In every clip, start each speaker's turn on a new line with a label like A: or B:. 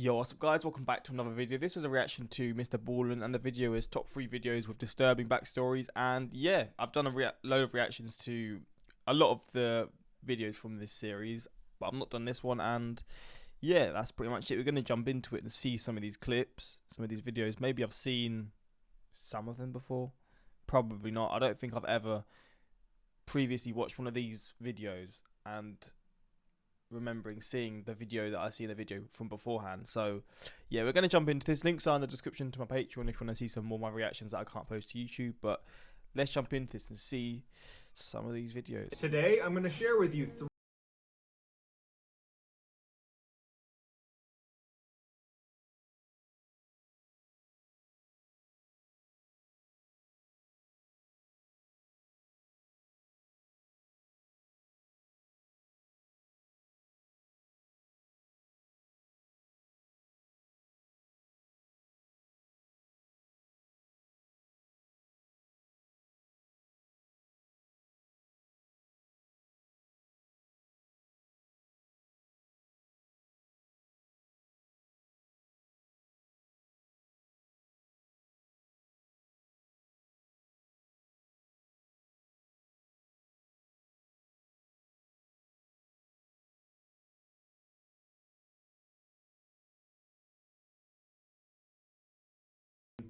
A: Yo, what's up guys, welcome back to another video. This is a reaction to MrBallen and the video is top 3 videos with disturbing backstories. And yeah, I've done a load of reactions to a lot of the videos from this series, but I've not done this one. And yeah, that's pretty much it. We're going to jump into it and see some of these clips, some of these videos. Maybe I've seen some of them before, probably not. I don't think I've ever previously watched one of these videos and remembering seeing the video that I see in the video from beforehand. So yeah, we're going to jump into this. Links are in the description to my Patreon if you want to see some more of my reactions that I can't post to YouTube. But let's jump into this and see some of these videos.
B: Today I'm going to share with you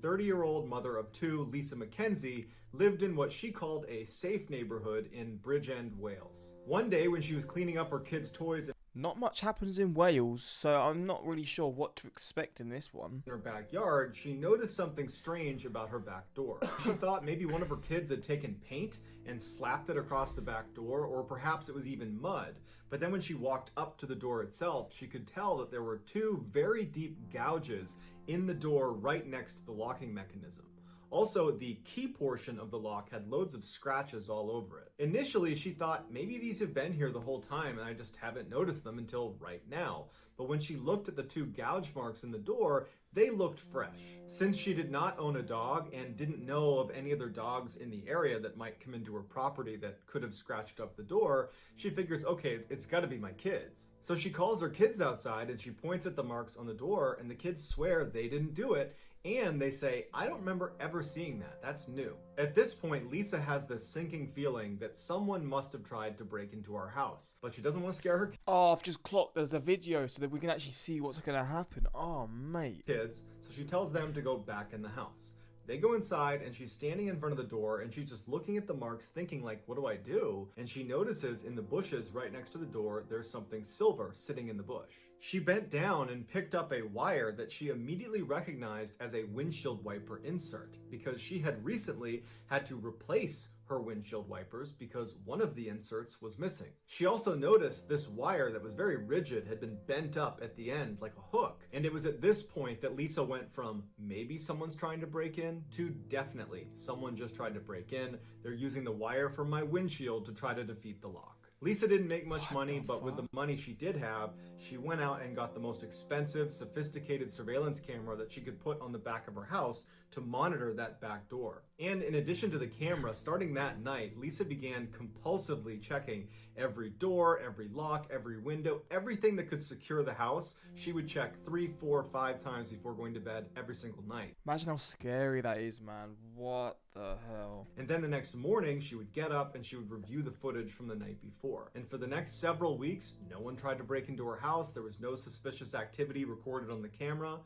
B: 30-year-old mother of two, Lisa McKenzie, lived in what she called a safe neighborhood in Bridgend, Wales. One day when she was cleaning up her kids' toys
A: Not much happens in Wales, so I'm not really sure what to expect in this one.
B: in her backyard, she noticed something strange about her back door. She thought maybe one of her kids had taken paint and slapped it across the back door, or perhaps it was even mud. But then when she walked up to the door itself, she could tell that there were two very deep gouges in the door right next to the locking mechanism. Also, the key portion of the lock had loads of scratches all over it. Initially, she thought maybe these have been here the whole time and I just haven't noticed them until right now. But when she looked at the two gouge marks in the door, they looked fresh. Since she did not own a dog and didn't know of any other dogs in the area that might come into her property that could have scratched up the door, she figures, okay, it's gotta be my kids. So she calls her kids outside and she points at the marks on the door, and the kids swear they didn't do it. And they say, I don't remember ever seeing that. That's new. At this point, Lisa has this sinking feeling that someone must have tried to break into our house, but she doesn't want to scare her
A: Oh, I've just clocked there's a video so that we can actually see what's going to happen. Oh, mate.
B: kids, so she tells them to go back in the house. They go inside and she's standing in front of the door and she's just looking at the marks thinking like, what do I do? And she notices in the bushes right next to the door, there's something silver sitting in the bush. She bent down and picked up a wire that she immediately recognized as a windshield wiper insert because she had recently had to replace her windshield wipers because one of the inserts was missing. She also noticed this wire that was very rigid had been bent up at the end like a hook. And it was at this point that Lisa went from maybe someone's trying to break in to definitely someone just tried to break in. They're using the wire from my windshield to try to defeat the lock. Lisa didn't make much money, but with the money she did have, she went out and got the most expensive, sophisticated surveillance camera that she could put on the back of her house to monitor that back door. And in addition to the camera, starting that night, Lisa began compulsively checking every door, every lock, every window, everything that could secure the house. She would check 3, 4, 5 times before going to bed every single night.
A: Imagine how scary that is, man. What the hell?
B: And then the next morning, she would get up and she would review the footage from the night before. And for the next several weeks, no one tried to break into her house. There was no suspicious activity recorded on the camera.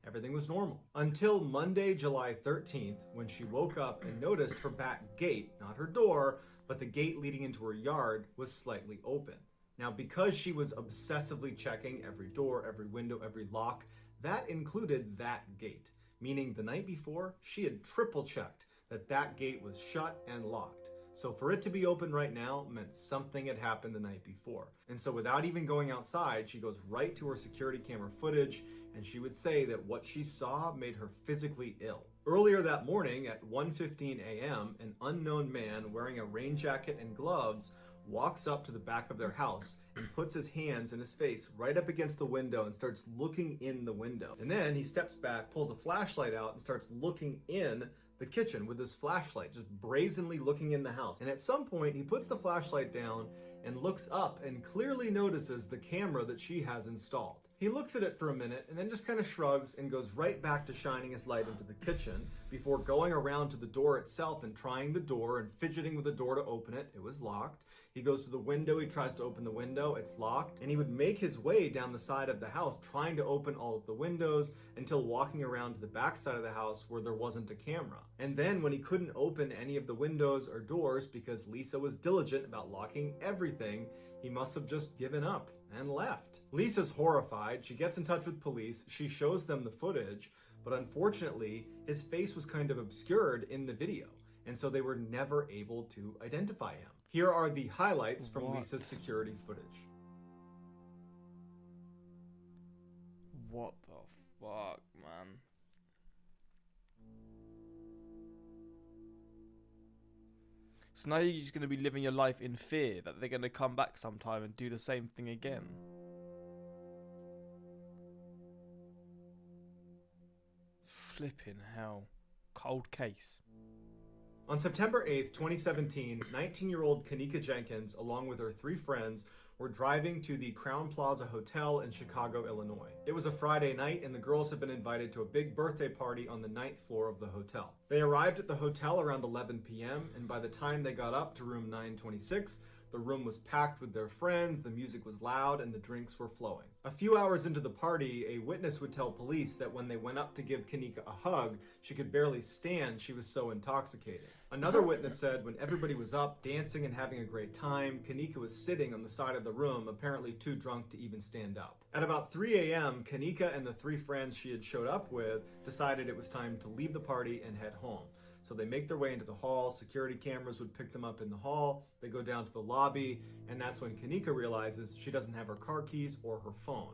B: Everything was normal. Until Monday, July 13th, when she woke up and noticed her back gate, not her door, but the gate leading into her yard, was slightly open. Now, because she was obsessively checking every door, every window, every lock, that included that gate. Meaning the night before, she had triple checked that that gate was shut and locked. So for it to be open right now meant something had happened the night before. And so without even going outside, she goes right to her security camera footage, and she would say that what she saw made her physically ill. Earlier that morning at 1:15 a.m., an unknown man wearing a rain jacket and gloves walks up to the back of their house and puts his hands and his face right up against the window and starts looking in the window. And then he steps back, pulls a flashlight out, and starts looking in the kitchen with his flashlight, just brazenly looking in the house. And at some point, he puts the flashlight down and looks up and clearly notices the camera that she has installed. He looks at it for a minute and then just kind of shrugs and goes right back to shining his light into the kitchen before going around to the door itself and trying the door and fidgeting with the door to open it. It was locked. He goes to the window, he tries to open the window, it's locked, and he would make his way down the side of the house trying to open all of the windows until walking around to the back side of the house where there wasn't a camera. And then when he couldn't open any of the windows or doors because Lisa was diligent about locking everything, he must have just given up and left. Lisa's horrified. She gets in touch with police. She shows them the footage, but unfortunately, his face was kind of obscured in the video, and so they were never able to identify him. Here are the highlights from Lisa's security footage.
A: What the fuck, man? So now you're just going to be living your life in fear that they're going to come back sometime and do the same thing again. Flipping hell. Cold case.
B: On September 8th, 2017, 19-year-old Kanika Jenkins, along with her 3 friends, were driving to the Crown Plaza Hotel in Chicago, Illinois. It was a Friday night, and the girls had been invited to a big birthday party on the 9th floor of the hotel. They arrived at the hotel around 11 p.m., and by the time they got up to room 926, the room was packed with their friends, the music was loud, and the drinks were flowing. A few hours into the party, a witness would tell police that when they went up to give Kanika a hug, she could barely stand, she was so intoxicated. Another witness said when everybody was up, dancing and having a great time, Kanika was sitting on the side of the room, apparently too drunk to even stand up. At about 3 a.m., Kanika and the 3 friends she had showed up with decided it was time to leave the party and head home. So they make their way into the hall, security cameras would pick them up in the hall, they go down to the lobby, and that's when Kanika realizes she doesn't have her car keys or her phone.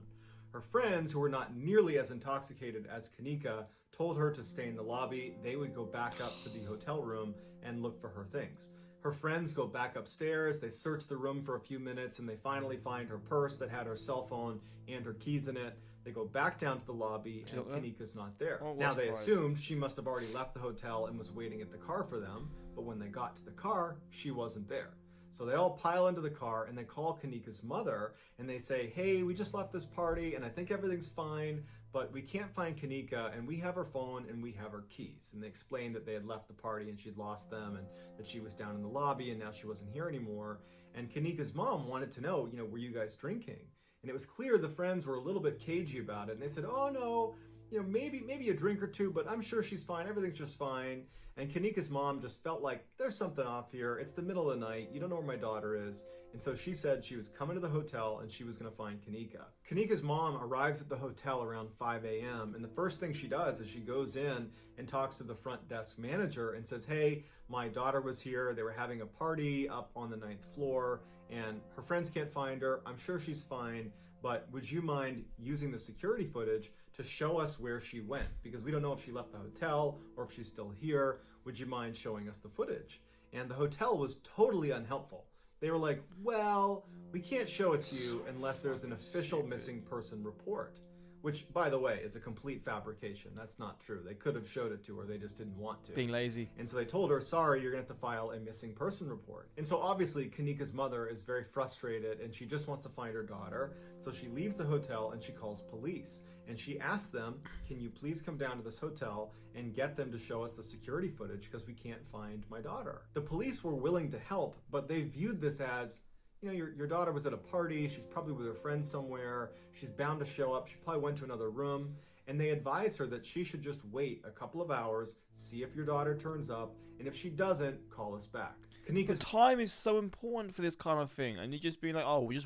B: Her friends, who were not nearly as intoxicated as Kanika, told her to stay in the lobby. They would go back up to the hotel room and look for her things. Her friends go back upstairs, they search the room for a few minutes, and they finally find her purse that had her cell phone and her keys in it. They go back down to the lobby, and Kanika's not there. Now, they assumed she must have already left the hotel and was waiting at the car for them, but when they got to the car, she wasn't there. So they all pile into the car, and they call Kanika's mother, and they say, hey, we just left this party, and I think everything's fine, but we can't find Kanika, and we have her phone, and we have her keys. And they explained that they had left the party, and she'd lost them, and that she was down in the lobby, and now she wasn't here anymore. And Kanika's mom wanted to know, were you guys drinking? And it was clear the friends were a little bit cagey about it, and they said, oh no, maybe a drink or two, but I'm sure she's fine, everything's just fine. And Kanika's mom just felt like there's something off here, it's the middle of the night, you don't know where my daughter is. And so she said she was coming to the hotel and she was going to find Kanika. Kanika's mom arrives at the hotel around 5 a.m. and the first thing she does is she goes in and talks to the front desk manager and says, hey, my daughter was here, they were having a party up on the 9th floor, and her friends can't find her, I'm sure she's fine, but would you mind using the security footage to show us where she went? Because we don't know if she left the hotel or if she's still here. Would you mind showing us the footage? And the hotel was totally unhelpful. They were like, well, we can't show it to you unless there's an official missing person report. Which, by the way, is a complete fabrication. That's not true. They could have showed it to her, they just didn't want to.
A: Being lazy.
B: And so they told her, sorry, you're going to have to file a missing person report. And so obviously, Kanika's mother is very frustrated and she just wants to find her daughter. So she leaves the hotel and she calls police. And she asks them, can you please come down to this hotel and get them to show us the security footage because we can't find my daughter. The police were willing to help, but they viewed this as, your daughter was at a party, she's probably with her friends somewhere, she's bound to show up, she probably went to another room, and they advised her that she should just wait a couple of hours, see if your daughter turns up, and if she doesn't, call us back.
A: Kanika's time is so important for this kind of thing, and you just being like, oh, we'll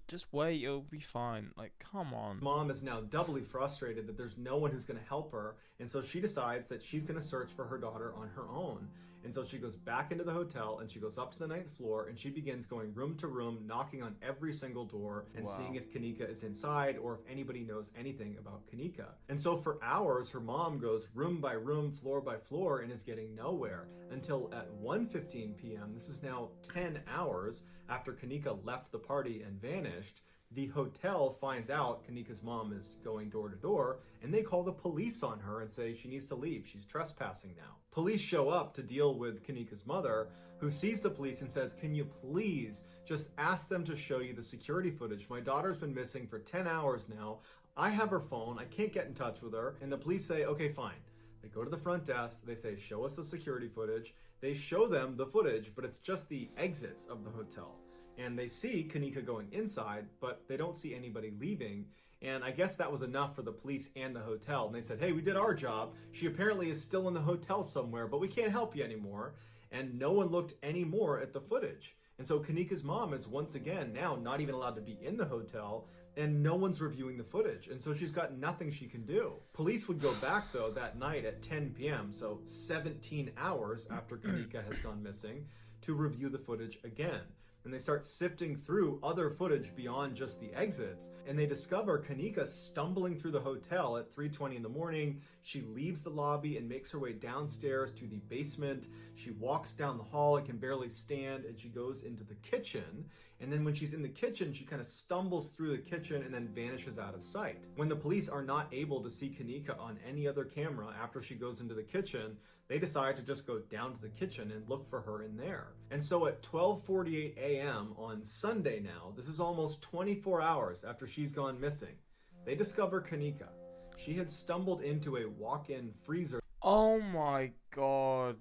A: just wait, it'll be fine. Like, come on.
B: Mom is now doubly frustrated that there's no one who's going to help her, and so she decides that she's going to search for her daughter on her own. And so she goes back into the hotel and she goes up to the 9th floor and she begins going room to room, knocking on every single door and seeing if Kanika is inside or if anybody knows anything about Kanika. And so for hours, her mom goes room by room, floor by floor, and is getting nowhere until at 1:15 p.m., this is now 10 hours after Kanika left the party and vanished, the hotel finds out Kanika's mom is going door to door, and they call the police on her and say she needs to leave. She's trespassing now. Police show up to deal with Kanika's mother, who sees the police and says, can you please just ask them to show you the security footage? My daughter's been missing for 10 hours now. I have her phone, I can't get in touch with her, and the police say, okay, fine. They go to the front desk, they say, show us the security footage. They show them the footage, but it's just the exits of the hotel. And they see Kanika going inside, but they don't see anybody leaving. And I guess that was enough for the police and the hotel. And they said, hey, we did our job. She apparently is still in the hotel somewhere, but we can't help you anymore. And no one looked any more at the footage. And so Kanika's mom is once again now not even allowed to be in the hotel, and no one's reviewing the footage. And so she's got nothing she can do. Police would go back, though, that night at 10 p.m., so 17 hours after Kanika has gone missing, to review the footage again. And they start sifting through other footage beyond just the exits, and they discover Kanika stumbling through the hotel at 3:20 in the morning. She leaves the lobby and makes her way downstairs to the basement. She walks down the hall and can barely stand, and she goes into the kitchen. And then when she's in the kitchen, she kind of stumbles through the kitchen and then vanishes out of sight. When the police are not able to see Kanika on any other camera after she goes into the kitchen, they decide to just go down to the kitchen and look for her in there. And so at 12:48 a.m. on Sunday now, this is almost 24 hours after she's gone missing, they discover Kanika. She had stumbled into a walk-in freezer.
A: Oh my god.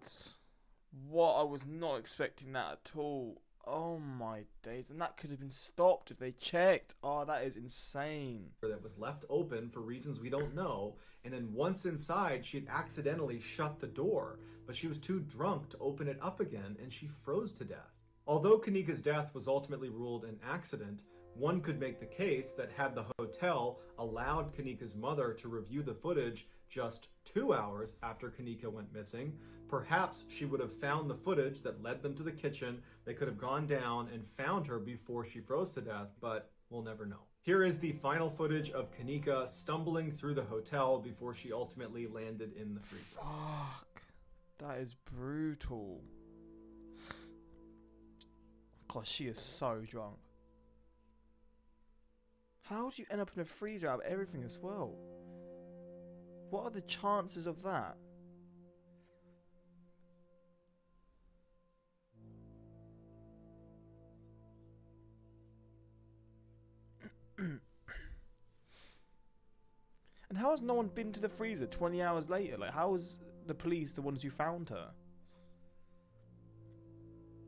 A: What? I was not expecting that at all. Oh my days. And that could have been stopped if they checked. Oh, that is insane.
B: That was left open for reasons we don't know, and then once inside she had accidentally shut the door, but she was too drunk to open it up again, and she froze to death. Although Kanika's death was ultimately ruled an accident, one could make the case that had the hotel allowed Kanika's mother to review the footage just 2 hours after Kanika went missing, perhaps she would have found the footage that led them to the kitchen. They could have gone down and found her before she froze to death, but we'll never know. Here is the final footage of Kanika stumbling through the hotel before she ultimately landed in the freezer.
A: Fuck. That is brutal. God, she is so drunk. How do you end up in a freezer out of everything as well? What are the chances of that? And how has no one been to the freezer 20 hours later? Like, how is the police the ones who found her?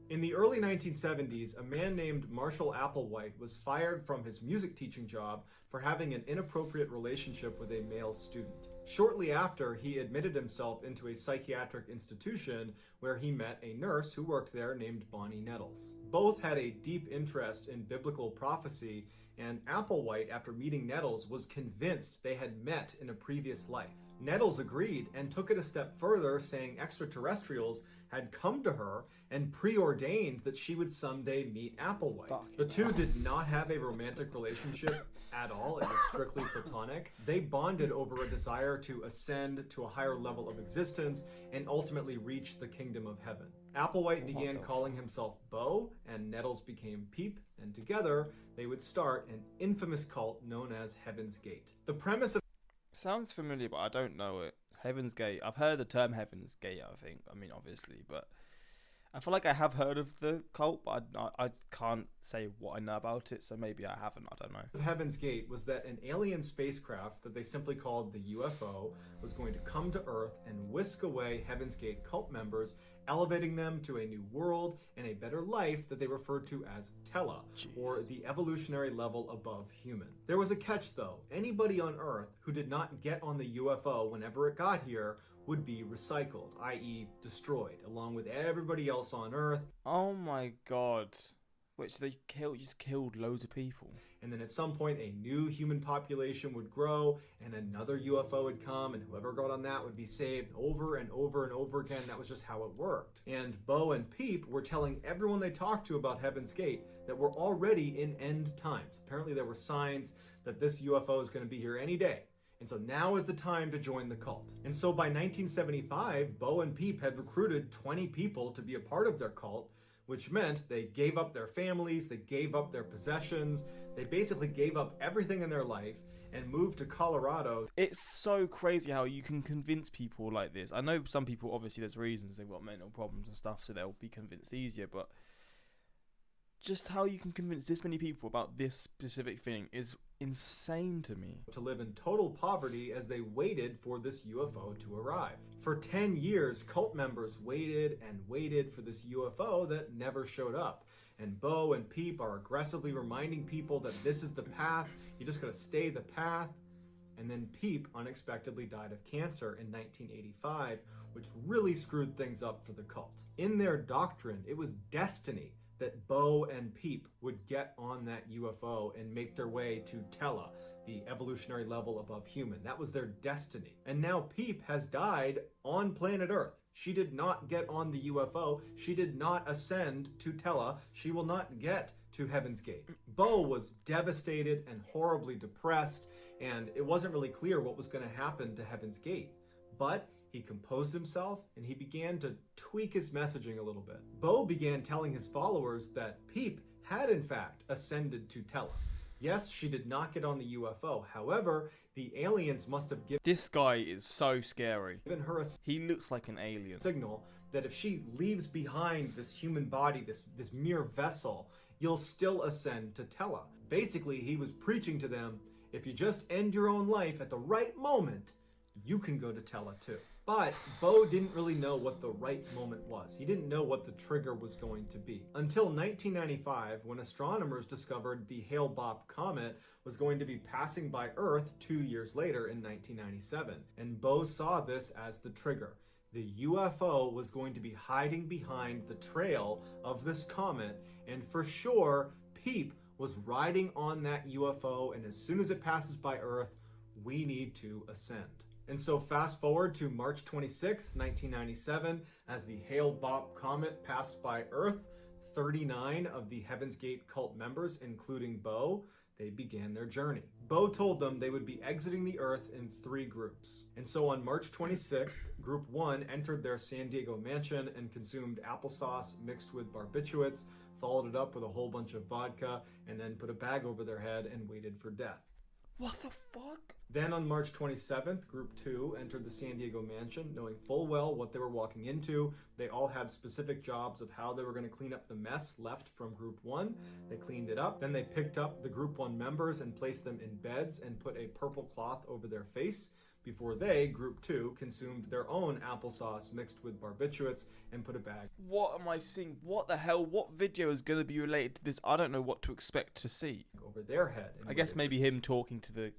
B: In the early 1970s, a man named Marshall Applewhite was fired from his music teaching job for having an inappropriate relationship with a male student. Shortly after, he admitted himself into a psychiatric institution where he met a nurse who worked there named Bonnie Nettles. Both had a deep interest in biblical prophecy, and Applewhite, after meeting Nettles, was convinced they had met in a previous life. Nettles agreed and took it a step further, saying extraterrestrials had come to her and preordained that she would someday meet Applewhite. The two did not have a romantic relationship at all. It was strictly platonic. They bonded over a desire to ascend to a higher level of existence and ultimately reach the kingdom of heaven. Applewhite began calling himself Bo, and Nettles became Peep, and together they would start an infamous cult known as Heaven's Gate. The premise of
A: Sounds familiar, but I don't know it. Heaven's Gate. I've heard the term Heaven's Gate, I think. I mean, obviously, but I feel like I have heard of the cult, but I can't say what I know about it, so maybe I haven't. I don't know.
B: Heaven's Gate was that an alien spacecraft that they simply called the UFO was going to come to Earth and whisk away Heaven's Gate cult members, elevating them to a new world and a better life that they referred to as Tela, or the evolutionary level above human. There was a catch, though. Anybody on Earth who did not get on the UFO whenever it got here would be recycled, i.e. destroyed, along with everybody else on Earth.
A: Oh my god. Which they just killed loads of people.
B: And then at some point a new human population would grow and another UFO would come, and whoever got on that would be saved over and over and over again. That was just how it worked. And Bo and Peep were telling everyone they talked to about Heaven's Gate that we're already in end times. Apparently there were signs that this UFO is going to be here any day. And so now is the time to join the cult. And so by 1975, Bo and Peep had recruited 20 people to be a part of their cult, which meant they gave up their families, they gave up their possessions, they basically gave up everything in their life and moved to Colorado.
A: It's so crazy how you can convince people like this. I know some people, obviously there's reasons, they've got mental problems and stuff, so they'll be convinced easier, but just how you can convince this many people about this specific thing is insane to me.
B: To live in total poverty as they waited for this UFO to arrive. For 10 years, cult members waited and waited for this UFO that never showed up. And Bo and Peep are aggressively reminding people that this is the path, you just gotta stay the path. And then Peep unexpectedly died of cancer in 1985, which really screwed things up for the cult. In their doctrine, it was destiny that Bo and Peep would get on that UFO and make their way to Tela, the evolutionary level above human. That was their destiny. And now Peep has died on planet Earth. She did not get on the UFO. She did not ascend to Tela. She will not get to Heaven's Gate. Bo was devastated and horribly depressed, and it wasn't really clear what was going to happen to Heaven's Gate. But he composed himself and he began to tweak his messaging a little bit. Bo began telling his followers that Peep had in fact ascended to Tela. Yes, she did not get on the UFO. However, the aliens must have
A: This guy is so scary.
B: given her a
A: He looks like an alien.
B: signal that if she leaves behind this human body, this mere vessel, you'll still ascend to Tela. Basically, he was preaching to them, if you just end your own life at the right moment, you can go to Tela too. But Bo didn't really know what the right moment was. He didn't know what the trigger was going to be. Until 1995, when astronomers discovered the Hale-Bopp comet was going to be passing by Earth 2 years later in 1997. And Bo saw this as the trigger. The UFO was going to be hiding behind the trail of this comet, and for sure, Peep was riding on that UFO, and as soon as it passes by Earth, we need to ascend. And so fast forward to March 26, 1997, as the Hale-Bopp comet passed by Earth, 39 of the Heaven's Gate cult members, including Bo, they began their journey. Bo told them they would be exiting the Earth in 3 groups. And so on March 26th, Group 1 entered their San Diego mansion and consumed applesauce mixed with barbiturates, followed it up with a whole bunch of vodka, and then put a bag over their head and waited for death.
A: What the fuck?
B: Then on March 27th, Group 2 entered the San Diego mansion, knowing full well what they were walking into. They all had specific jobs of how they were going to clean up the mess left from Group 1. They cleaned it up. Then they picked up the Group 1 members and placed them in beds and put a purple cloth over their face before they, Group 2, consumed their own applesauce mixed with barbiturates and put a bag.
A: What am I seeing? What the hell? What video is going to be related to this? I don't know what to expect to see.
B: Over their head.
A: I guess maybe him talking to the,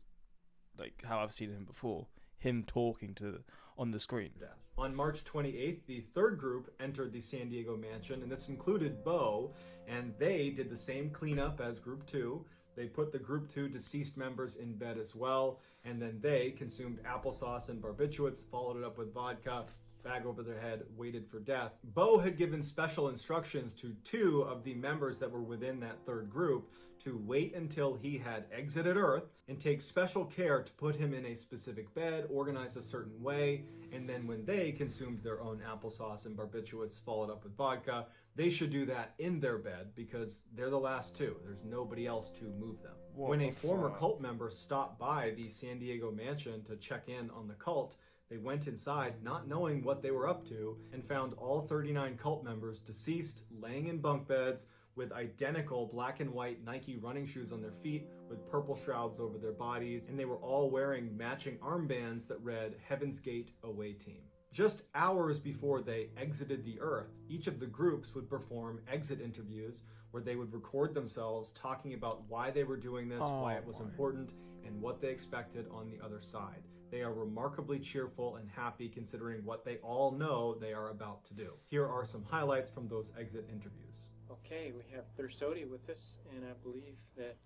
A: like how I've seen him before, him talking to on the screen.
B: Death. On March 28th, the third group entered the San Diego mansion, and this included Bo, and they did the same cleanup as Group 2. They put the Group 2 deceased members in bed as well, and then they consumed applesauce and barbiturates, followed it up with vodka, bag over their head, waited for death. Bo had given special instructions to 2 of the members that were within that third group to wait until he had exited Earth and take special care to put him in a specific bed, organized a certain way, and then when they consumed their own applesauce and barbiturates followed up with vodka, they should do that in their bed because they're the last 2. There's nobody else to move them. When a former cult member stopped by the San Diego mansion to check in on the cult, they went inside not knowing what they were up to and found all 39 cult members deceased, laying in bunk beds with identical black and white Nike running shoes on their feet with purple shrouds over their bodies, and they were all wearing matching armbands that read Heaven's Gate Away Team. Just hours before they exited the Earth, each of the groups would perform exit interviews where they would record themselves talking about why they were doing this, why it was important, and what they expected on the other side. They are remarkably cheerful and happy considering what they all know they are about to do. Here are some highlights from those exit interviews.
C: Okay, we have Thirsody with us, and I believe that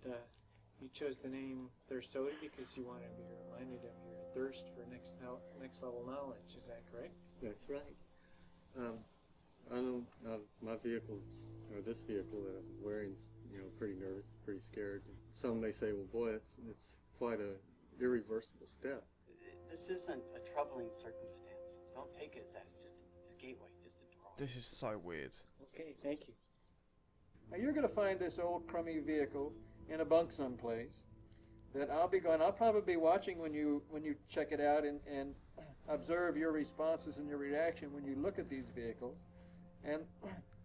C: you chose the name Thirsody because you wanted to be reminded of your thirst for next level knowledge. Is that correct?
D: That's right. I know my vehicle's, or this vehicle that I'm wearing is, pretty nervous, pretty scared. Some may say, well, boy, it's quite a irreversible step.
E: This isn't a troubling circumstance. Don't take it as that. It's just a gateway, just a door.
A: This is so weird.
C: Okay, thank you.
F: Now you're going to find this old crummy vehicle in a bunk someplace that I'll probably be watching when you check it out and observe your responses and your reaction when you look at these vehicles. And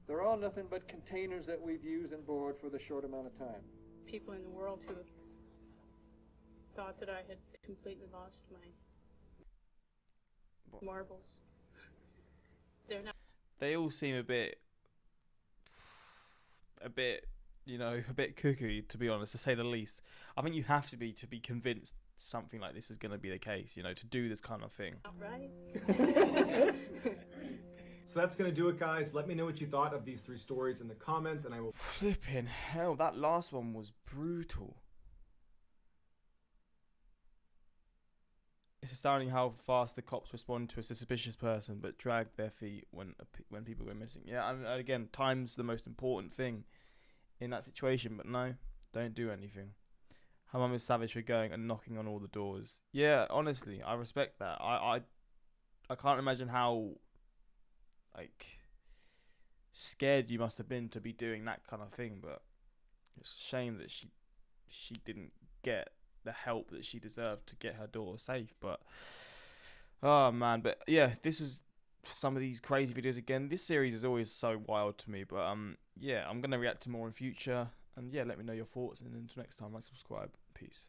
F: they're all nothing but containers that we've used and bored for the short amount of time.
G: People in the world who thought that I had completely lost my marbles. They're not.
A: They all seem a bit, you know, a bit cuckoo, to be honest, to say the least. I think you have to be convinced something like this is going to be the case, you know, to do this kind of thing.
G: Right.
B: So that's going to do it, guys. Let me know what you thought of these 3 stories in the comments, and I will...
A: Flipping hell, that last one was brutal. It's astounding how fast the cops respond to a suspicious person, but drag their feet when people go missing. Yeah, I mean, again, time's the most important thing in that situation, but no, don't do anything. Her mum is savage for going and knocking on all the doors. Yeah, honestly, I respect that. I can't imagine how, like, scared you must have been to be doing that kind of thing, but it's a shame that she didn't get the help that she deserved to get her daughter safe. But oh man, but yeah, this is some of these crazy videos again. This series is always so wild to me, but yeah, I'm gonna react to more in future, and yeah, let me know your thoughts, and until next time, like, subscribe, peace.